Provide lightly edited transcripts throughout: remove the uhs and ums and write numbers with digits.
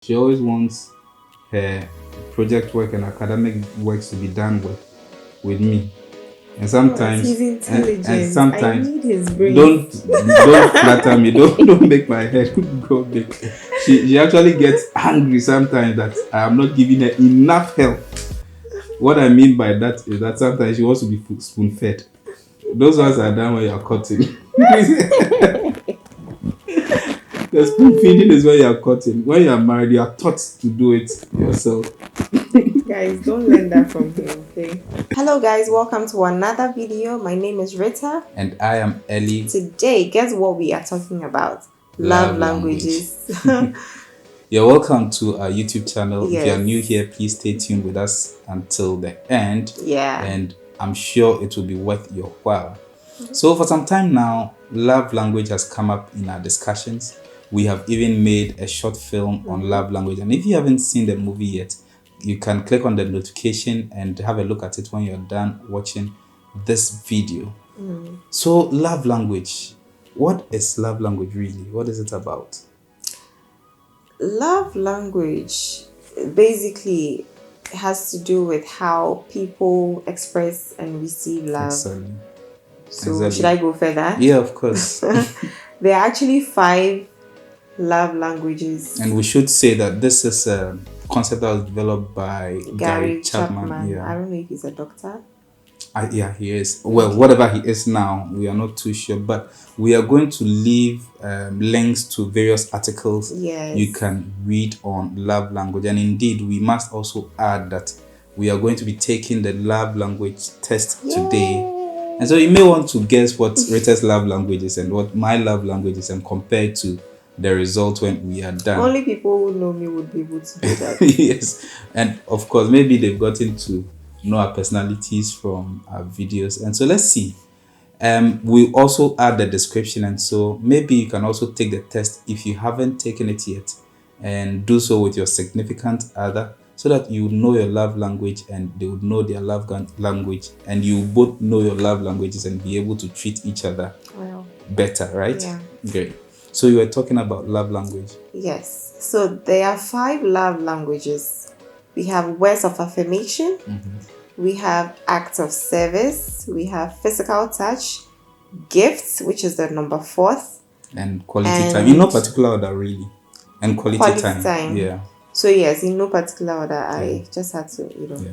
She always wants her project work and academic works to be done with me. And But sometimes he's and intelligent. I sometimes need his brain. don't flatter me, don't make my head go big. She actually gets angry sometimes that I am not giving her enough help. What I mean by that is that sometimes she wants to be spoon fed. Those ones are done when you are cutting. The spoon feeding is when you are cutting. When you are married, you are taught to do it yourself. Guys, don't learn that from him, okay? Hello guys, welcome to another video. My name is Rita. And I am Ellie. Today, guess what we are talking about? Love languages. You're welcome to our YouTube channel. If you are Yes. new here, please stay tuned with us until the end. Yeah. And I'm sure it will be worth your while. So for some time now, love language has come up in our discussions. We have even made a short film on love language. And if you haven't seen the movie yet, you can click on the notification and have a look at it when you're done watching this video. So love language. What is love language really? What is it about? Love language basically has to do with how people express and receive love. Exactly. So Exactly. should I go further? Yeah, of course. There are actually 5 love languages. And we should say that this is a concept that was developed by Gary Chapman. Yeah. I don't know if he's a doctor. Yeah, he is. Well, whatever he is now, we are not too sure. But we are going to leave links to various articles you can read on love language. And indeed, we must also add that we are going to be taking the love language test today. And so you may want to guess what Retests' love language is and what my love language is and compare it to the result when we are done. Only people who know me would be able to do that. Yes. And of course, maybe they've gotten to know our personalities from our videos. And so let's see. We also add the description, and so maybe you can also take the test if you haven't taken it yet, and do so with your significant other, so that you know your love language and they would know their love language, and you both know your love languages and be able to treat each other better, right? Yeah. Great. So you were talking about love language. Yes. So there are 5 love languages. We have words of affirmation. We have acts of service. We have physical touch, gifts, which is the number 4th, and quality time. In no particular order, really. And quality time. Yeah. So yes, in no particular order. I just had to, Yeah.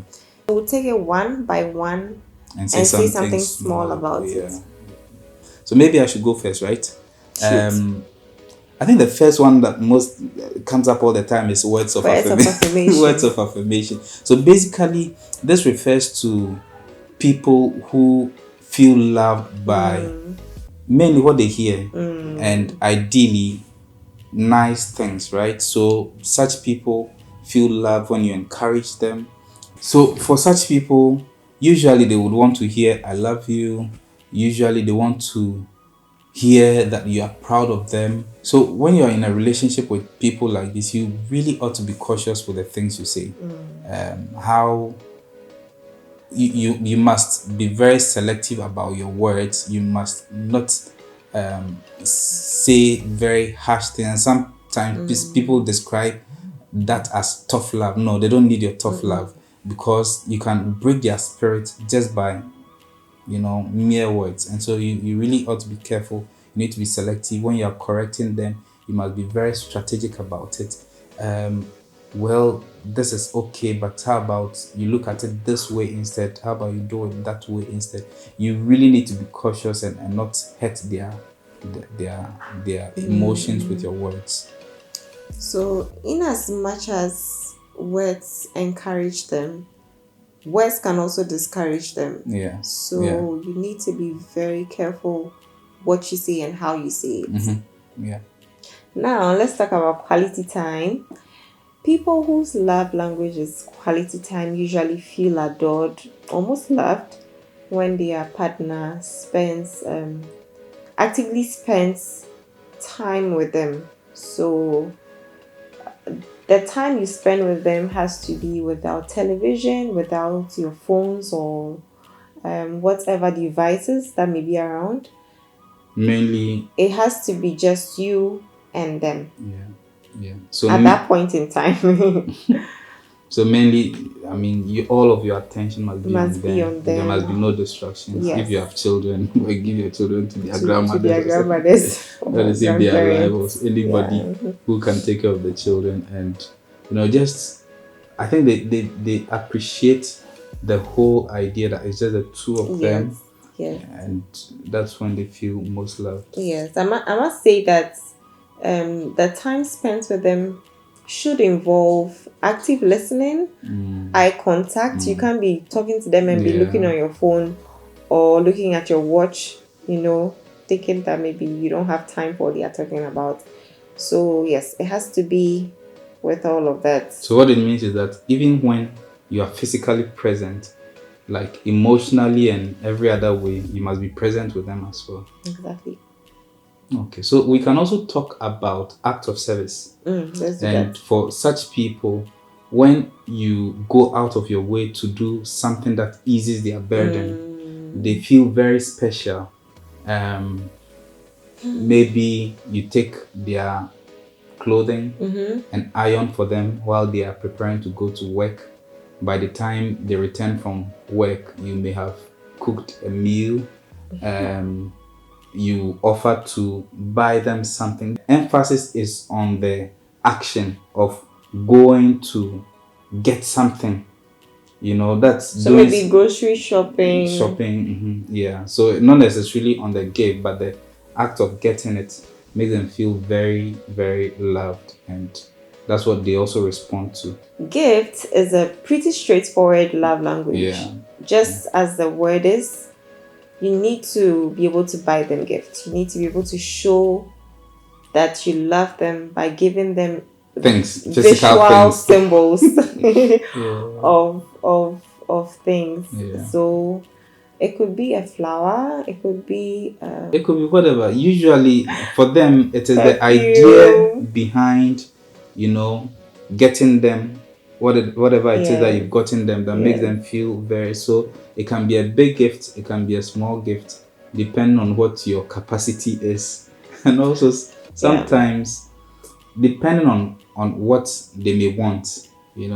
We'll take it one by one and say something small about it. So maybe I should go first, right? I think the first one that most comes up all the time is words of affirmation. Words of affirmation. So basically, this refers to people who feel loved by mainly what they hear and ideally nice things, right? So such people feel loved when you encourage them. So for such people, usually they would want to hear "I love you." Usually they want to hear that you are proud of them. So when you're in a relationship with people like this, you really ought to be cautious with the things you say. How you must be very selective about your words. You must not say very harsh things. Sometimes people describe that as tough love. No, they don't need your tough love, because you can break their spirit just by mere words. And so you really ought to be careful. You need to be selective when you're correcting them. You must be very strategic about it. Well, this is okay, but how about you look at it this way instead? How about you do it that way instead? You really need to be cautious and not hurt their emotions with your words. So in as much as words encourage them, words can also discourage them. Yeah. So you need to be very careful what you say and how you say it. Yeah. Now let's talk about quality time. People whose love language is quality time usually feel adored, almost loved, when their partner actively spends time with them. So the time you spend with them has to be without television, without your phones or whatever devices that may be around. Mainly, it has to be just you and them. Yeah. Yeah. So at that point in time. so mainly, I mean, all of your attention must be Must on be them. on There must be them. no distractions. If Yes. you have children, give your children to their To grandmothers. their grandmothers That or is if they are alive, or grandparents. anybody Yeah. who can take care of the children. And just I think they appreciate the whole idea that it's just the two of them, Yes. and that's when they feel most loved. Yes. I must say that the time spent with them should involve active listening, eye contact. You can't be talking to them and be looking on your phone or looking at your watch, thinking that maybe you don't have time for what they are talking about. So yes, it has to be with all of that. So what it means is that even when you are physically present, like emotionally and every other way, you must be present with them as well. Exactly. Okay, so we can also talk about act of service. Let's do And that. for such people, when you go out of your way to do something that eases their burden, they feel very special. Maybe you take their clothing and iron for them while they are preparing to go to work. By the time they return from work, you may have cooked a meal. You offer to buy them something. Emphasis is on the action of going to get something. That's So maybe grocery shopping. Yeah. So not necessarily on the gift, but the act of getting it makes them feel very, very loved, and that's what they also respond to. Gift is a pretty straightforward love language. Yeah. Just as the word is, you need to be able to buy them gifts. You need to be able to show that you love them by giving them things, visual things. symbols of things. Yeah. So it could be a flower. It could be whatever. Usually for them, it is the idea behind, getting them whatever it is that you've gotten them that makes them feel very. So it can be a big gift, it can be a small gift, depending on what your capacity is, and also sometimes depending on what they may want.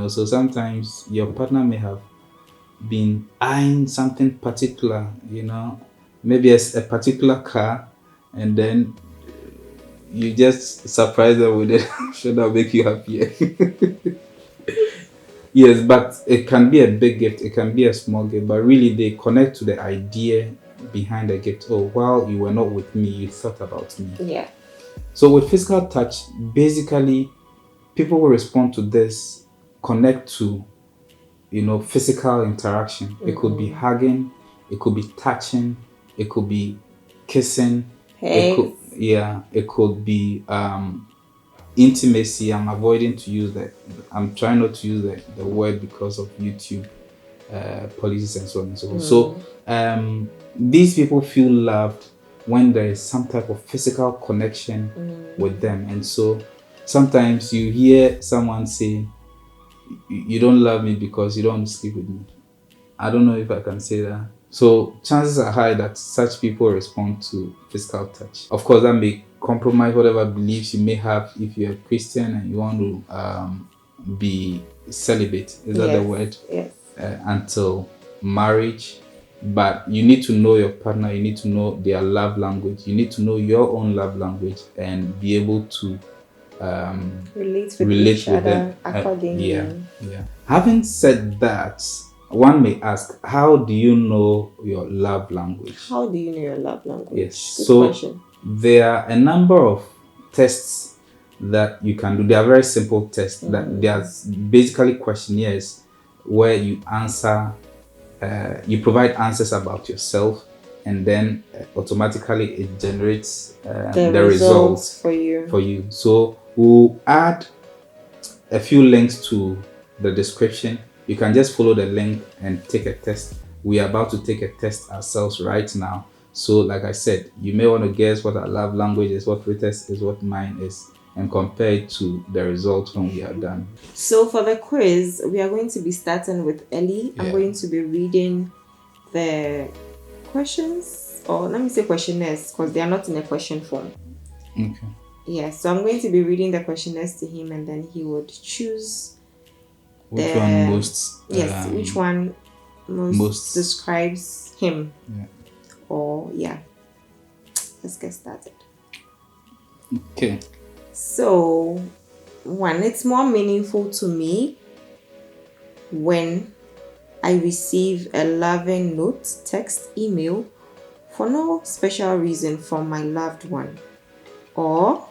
So sometimes your partner may have been eyeing something particular, maybe a particular car, and then you just surprise them with it. I'm sure that'll make you happier. Yes, but it can be a big gift, it can be a small gift, but really they connect to the idea behind the gift. Oh, while you were not with me, you thought about me. Yeah. So with physical touch, basically, people who respond to this connect to physical interaction. It could be hugging, it could be touching, it could be kissing, it could be intimacy. I'm trying not to use the word because of YouTube policies and so on and so forth. So these people feel loved when there is some type of physical connection with them. And so sometimes you hear someone say, you don't love me because you don't want to sleep with me. I don't know if I can say that. So chances are high that such people respond to physical touch. Of course, that may compromise whatever beliefs you may have if you're a Christian and you want to be celibate. Is that the word? Yes. Until marriage. But you need to know your partner. You need to know their love language. You need to know your own love language and be able to relate with each other accordingly. Yeah. Having said that, one may ask, how do you know your love language? How do you know your love language? Yes. Good question. There are a number of tests that you can do. They are very simple tests. That they are basically questionnaires where you answer, you provide answers about yourself, and then automatically it generates the results for you. So we'll add a few links to the description. You can just follow the link and take a test. We are about to take a test ourselves right now. So like I said, you may want to guess what our love language is, what Retests is, what mine is, and compare it to the results when we are done. So for the quiz, we are going to be starting with Ellie. I'm going to be reading the questions, or let me say questionnaires, because they are not in a question form. Okay. Yes, so I'm going to be reading the questionnaires to him, and then he would choose which one most. Which one most describes him. Yeah. Or yeah, let's get started. Okay. So, one, it's more meaningful to me when I receive a loving note, text, email for no special reason from my loved one. Or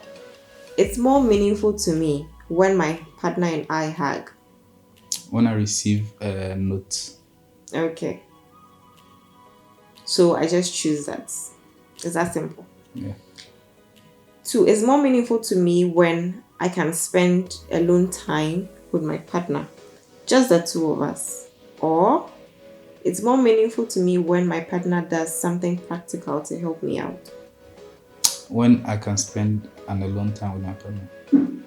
it's more meaningful to me when my partner and I hug. When I receive a note. Okay. So I just choose that. It's that simple. Yeah. 2, it's more meaningful to me when I can spend alone time with my partner. Just the two of us. Or it's more meaningful to me when my partner does something practical to help me out. When I can spend an alone time with my partner.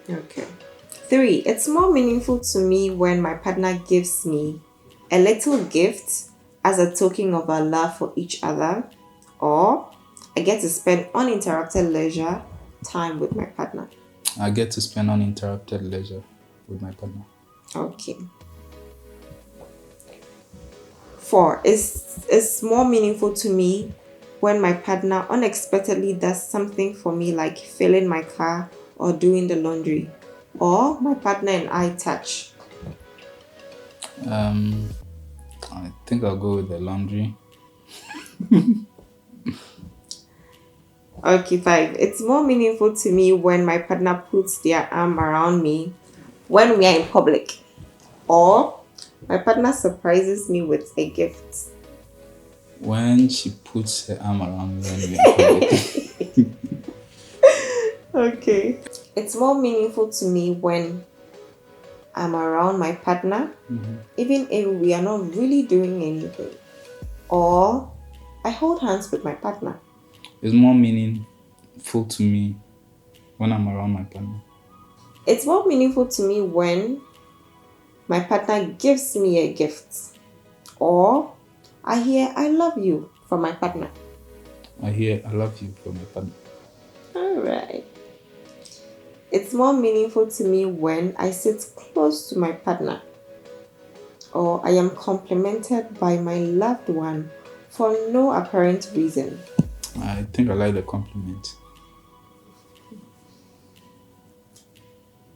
Okay. 3, it's more meaningful to me when my partner gives me a little gift as a token of our love for each other, or I get to spend uninterrupted leisure time with my partner. I get to spend uninterrupted leisure with my partner. Okay. 4, it's more meaningful to me when my partner unexpectedly does something for me, like filling my car or doing the laundry, or my partner and I touch. I think I'll go with the laundry. Okay, 5, it's more meaningful to me when my partner puts their arm around me when we are in public, or my partner surprises me with a gift. When she puts her arm around me when we're in public. Okay. It's more meaningful to me when I'm around my partner, even if we are not really doing anything, or I hold hands with my partner. It's more meaningful to me when I'm around my partner. It's more meaningful to me when my partner gives me a gift, or I hear "I love you" from my partner. I hear "I love you" from my partner. All right. It's more meaningful to me when I sit close to my partner, or I am complimented by my loved one for no apparent reason. I think I like the compliment.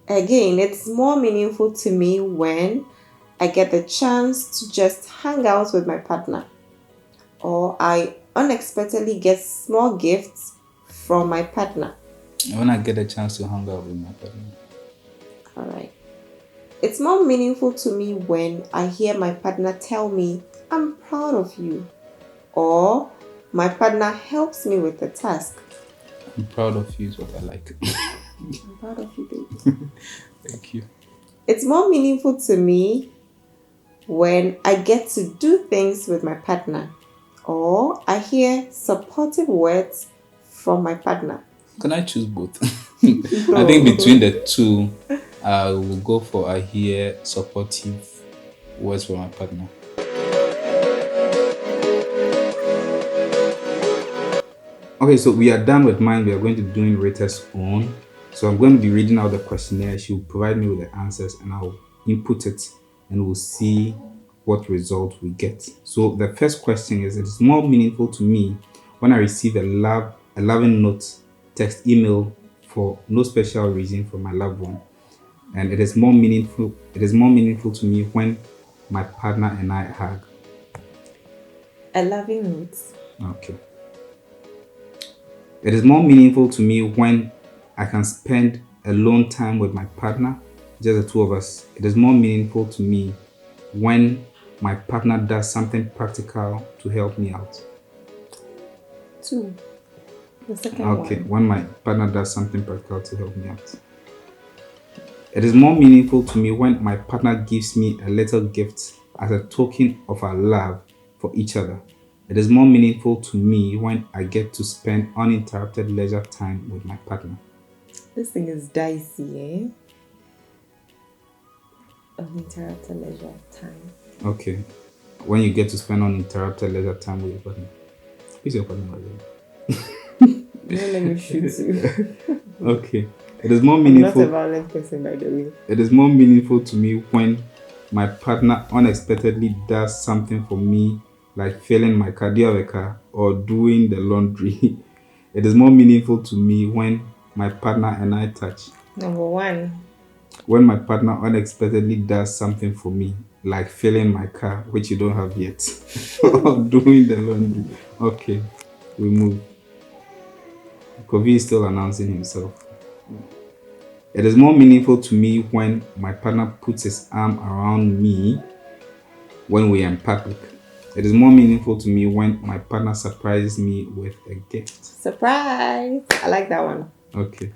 Again, it's more meaningful to me when I get the chance to just hang out with my partner, or I unexpectedly get small gifts from my partner. When I get a chance to hang out with my partner. All right. It's more meaningful to me when I hear my partner tell me, "I'm proud of you," or my partner helps me with the task. I'm proud of you is what I like. I'm proud of you, baby. Thank you. It's more meaningful to me when I get to do things with my partner, or I hear supportive words from my partner. Can I choose both? I think between the two, I will go for I hear supportive words from my partner. Okay, so we are done with mine. We are going to be doing Retests' own. So I'm going to be reading out the questionnaire. She will provide me with the answers and I'll input it and we'll see what result we get. So the first question is, it is more meaningful to me when I receive a loving note, text, email for no special reason from my loved one. And it is more meaningful to me when my partner and I hug. A loving note. Okay. It is more meaningful to me when I can spend alone time with my partner, just the two of us. It is more meaningful to me when my partner does something practical to help me out. 2. The second one. Okay, when my partner does something practical to help me out. It is more meaningful to me when my partner gives me a little gift as a token of our love for each other. It is more meaningful to me when I get to spend uninterrupted leisure time with my partner. This thing is dicey, uninterrupted leisure time. Okay. When you get to spend uninterrupted leisure time with your partner. Who's your partner? Don't let me shoot you. Okay. It is more I'm not a meaningful. violent person, by the way. It is more meaningful to me when my partner unexpectedly does something for me, like filling my car, do you have a car, or doing the laundry. It is more meaningful to me when my partner and I touch. Number one. When my partner unexpectedly does something for me, like filling my car, which you don't have yet, or doing the laundry. Okay, we move. Kovi is still announcing himself. It is more meaningful to me when my partner puts his arm around me when we are in public. It is more meaningful to me when my partner surprises me with a gift. Surprise! I like that one. Okay.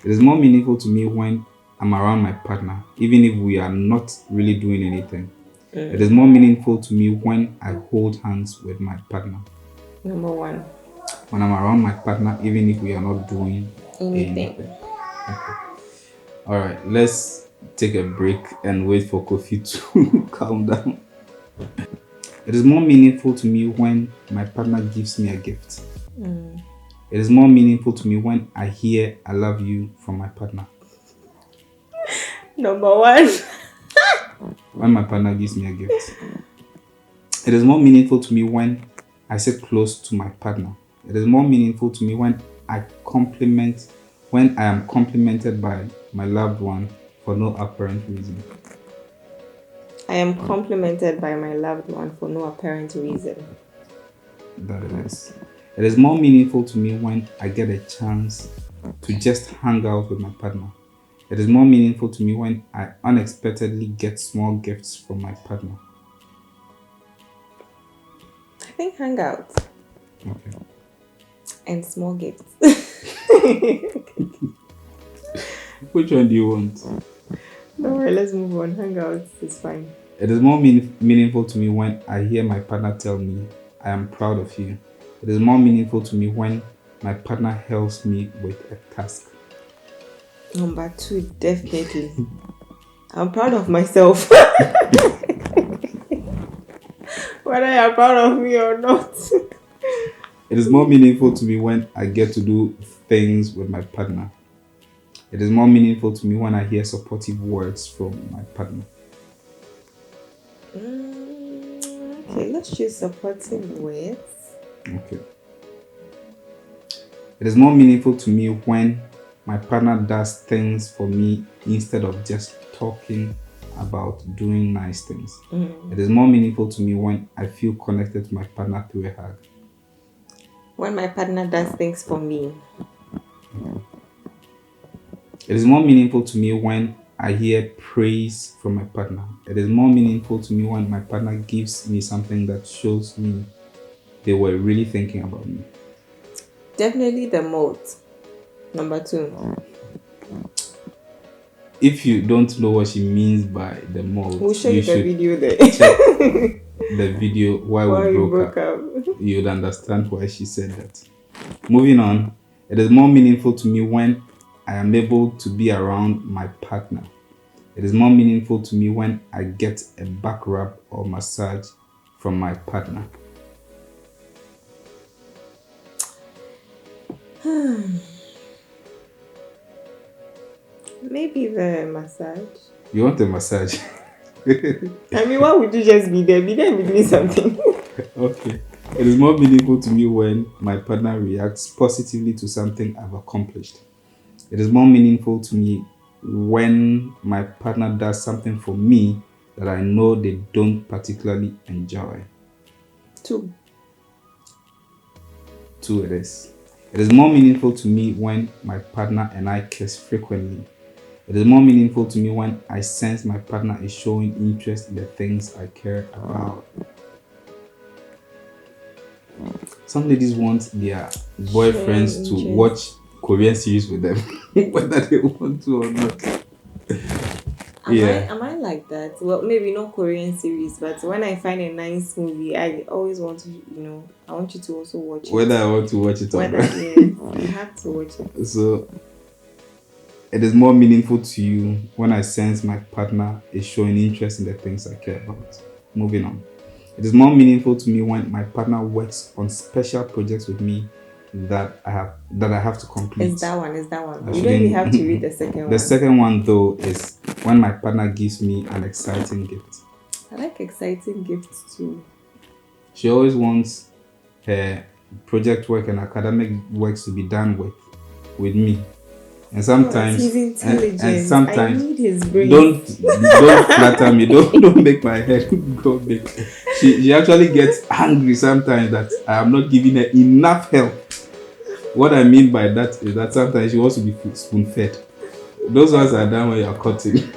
It is more meaningful to me when I'm around my partner, even if we are not really doing anything. It is more meaningful to me when I hold hands with my partner. Number one. When I'm around my partner, even if we are not doing Anything. Okay. All right, let's take a break and wait for Kofi to calm down. It is more meaningful to me when my partner gives me a gift. It is more meaningful to me when I hear "I love you" from my partner. Number one. When my partner gives me a gift. It is more meaningful to me when I sit close to my partner. It is more meaningful to me when I am complimented by my loved one for no apparent reason. I am complimented by my loved one for no apparent reason. That it is. It is more meaningful to me when I get a chance to just hang out with my partner. It is more meaningful to me when I unexpectedly get small gifts from my partner. I think hangouts. Okay. And small gifts. Which one do you want? Don't worry, let's move on. Hangouts is fine. It is more meaningful to me when I hear my partner tell me, "I am proud of you." It is more meaningful to me when my partner helps me with a task. Number two, definitely. I'm proud of myself. Whether you're proud of me or not. It is more meaningful to me when I get to do things with my partner. It is more meaningful to me when I hear supportive words from my partner. Okay, let's choose supportive words. Okay. It is more meaningful to me when my partner does things for me instead of just talking about doing nice things. It is more meaningful to me when I feel connected to my partner through a hug. When my partner does things for me. It is more meaningful to me when I hear praise from my partner. It is more meaningful to me when my partner gives me something that shows me they were really thinking about me. Definitely the moat. Number two. If you don't know what she means by the mold, we'll show you the video there. Check the video why we broke up. You'd understand why she said that. Moving on, it is more meaningful to me when I am able to be around my partner. It is more meaningful to me when I get a back rub or massage from my partner. Maybe the massage. You want a massage? I mean, why would you just be there? Be there and be doing something. Okay. It is more meaningful to me when my partner reacts positively to something I've accomplished. It is more meaningful to me when my partner does something for me that I know they don't particularly enjoy. Two it is. It is more meaningful to me when my partner and I kiss frequently. It is more meaningful to me when I sense my partner is showing interest in the things I care about. Some ladies want their boyfriends to watch Korean series with them, whether they want to or not. Am I like that? Well, maybe not Korean series, but when I find a nice movie, I always want to, I want you to also watch it. Whether I want to watch it or not. Yes, you have to watch it. So, it is more meaningful to you when I sense my partner is showing interest in the things I care about. Moving on. It is more meaningful to me when my partner works on special projects with me that I have to complete. Is that one? You don't even have to read the second one. The second one though is when my partner gives me an exciting gift. I like exciting gifts too. She always wants her project work and academic works to be done with me. And sometimes he's intelligent. And sometimes I need his brain. Don't flatter me. Don't make my head go big. She actually gets angry sometimes that I am not giving her enough help. What I mean by that is that sometimes she wants to be spoon fed. Those ones are done when you are cutting.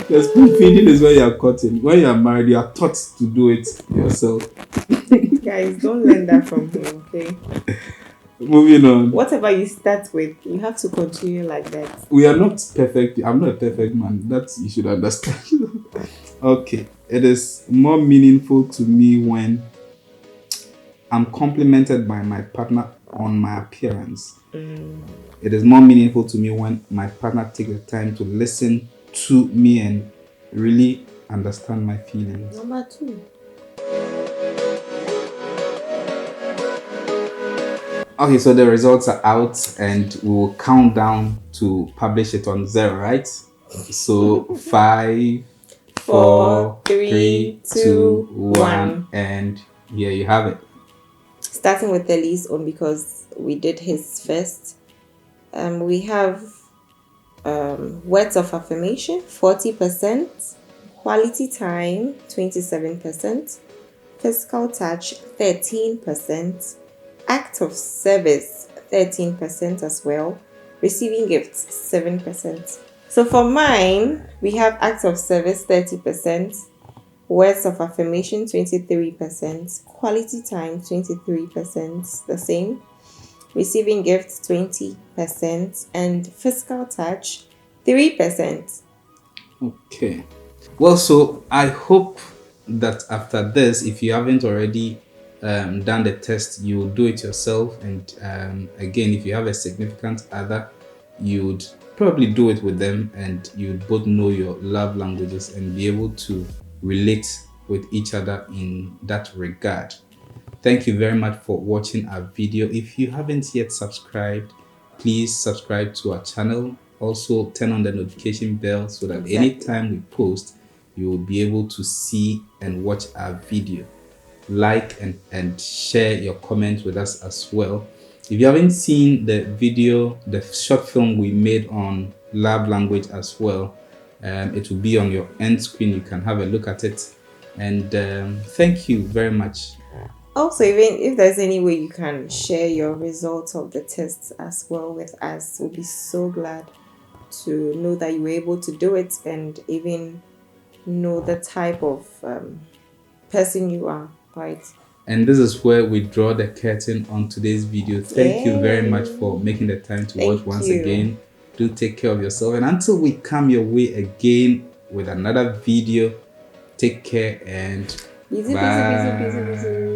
The spoon feeding is when you are cutting. When you are married, you are taught to do it yourself. Guys, don't learn that from him, okay? Moving on. Whatever you start with, you have to continue like that. We are not perfect. I'm not a perfect man. That you should understand. Okay. It is more meaningful to me when I'm complimented by my partner on my appearance. It is more meaningful to me when my partner takes the time to listen to me and really understand my feelings. Number 2. Okay, so the results are out and we will count down to publish it on 0, right? So 5, 4, 3, 2, 1, and here you have it. Starting with the least own because we did his first. We have words of affirmation 40%, quality time 27%, physical touch 13%, act of service 13% as well, receiving gifts 7%. So for mine, we have act of service 30%, words of affirmation 23%, quality time 23%, the same, receiving gifts 20%, and physical touch 3%. Okay. Well, so I hope that after this, if you haven't already done the test, you will do it yourself. And again, if you have a significant other, you would probably do it with them, and you would both know your love languages and be able to relate with each other in that regard. Thank you very much for watching our video. If you haven't yet subscribed, please subscribe to our channel. Also turn on the notification bell so that anytime we post, you will be able to see and watch our video. Like and share your comments with us as well. If you haven't seen the video, the short film we made on love language as well, it will be on your end screen. You can have a look at it. And thank you very much. Also, even if there's any way you can share your results of the tests as well with us, we'll be so glad to know that you were able to do it and even know the type of person you are, right? And this is where we draw the curtain on today's video. Thank you very much for making the time to watch once again. Do take care of yourself, and until we come your way again with another video, take care and bye.